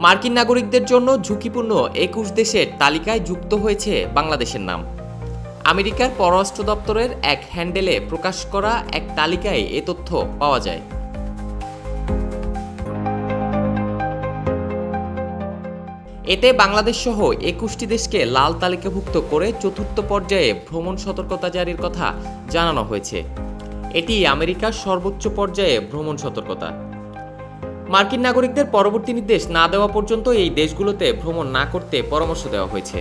মার্কিন নাগরিকদের জন্য ঝুঁকিপূর্ণ ২১ দেশের তালিকায় যুক্ত হয়েছে বাংলাদেশের নাম। আমেরিকার পররাষ্ট্র দপ্তরের এক হ্যান্ডেলে প্রকাশ করা এক তালিকায় এ তথ্য পাওয়া যায়। এতে বাংলাদেশ সহ ২১টি দেশকে লাল তালিকাভুক্ত করে চতুর্থ পর্যায়ে ভ্রমণ সতর্কতা জারির কথা জানানো হয়েছে। এটি আমেরিকার সর্বোচ্চ পর্যায়ে ভ্রমণ সতর্কতা। মার্কিন নাগরিকদের পরবর্তী নির্দেশ না দেওয়া পর্যন্ত এই দেশগুলোতে ভ্রমণ না করতে পরামর্শ দেওয়া হয়েছে।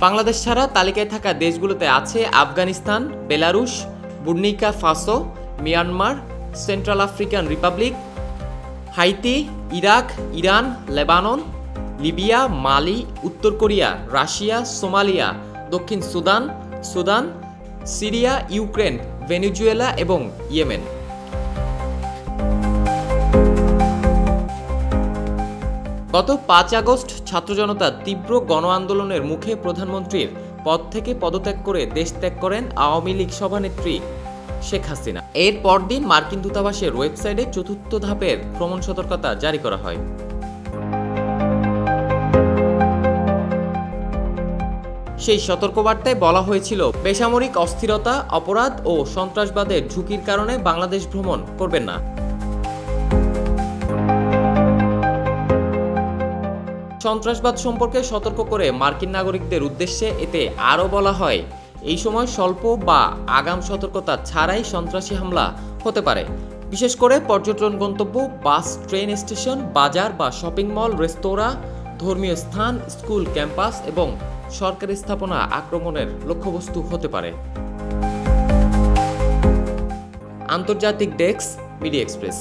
বাংলাদেশ ছাড়া তালিকায় থাকা দেশগুলোতে আছে Afghanistan, Belarus, Burkina Faso, Myanmar, Central African Republic, Haiti, Iraq, Iran, Lebanon, Libya, Mali, উত্তর কোরিয়া, রাশিয়া, সোমালিয়া, দক্ষিণ Sudan, Sudan, Syria, Ukraine, Venezuela এবং ইয়েমেন। গত ৫ আগস্ট ছাত্র জনতার তীব্র গণ আন্দোলনের মুখে প্রধানমন্ত্রীর পদ থেকে পদত্যাগ করে দেশ ত্যাগ করেন আওয়ামী লীগ সভানেত্রী শেখ হাসিনা। এর পরদিন মার্কিন দূতাবাসের ওয়েবসাইটে চতুর্থ ধাপের ভ্রমণ সতর্কতা জারি করা হয়। সেই সতর্কবার্তায় বলা হয়েছিল, বেসামরিক অস্থিরতা, অপরাধ ও সন্ত্রাসবাদের ঝুঁকির কারণে বাংলাদেশ ভ্রমণ করবেন না। সন্ত্রাসবাদ সম্পর্কে সতর্ক করে মার্কিন নাগরিকদের উদ্দেশ্যে এতে আরও বলা হয়, এই সময় স্বল্প বা আগাম সতর্কতা ছাড়াই সন্ত্রাসী হামলা হতে পারে। বিশেষ করে পর্যটন গন্তব্য, বাস, ট্রেন স্টেশন, বাজার বা শপিং মল, রেস্তোরাঁ, ধর্মীয় স্থান, স্কুল, ক্যাম্পাস এবং সরকারি স্থাপনা আক্রমণের লক্ষ্যবস্তু হতে পারে। আন্তর্জাতিক ডেস্ক, মিডিয়া এক্সপ্রেস।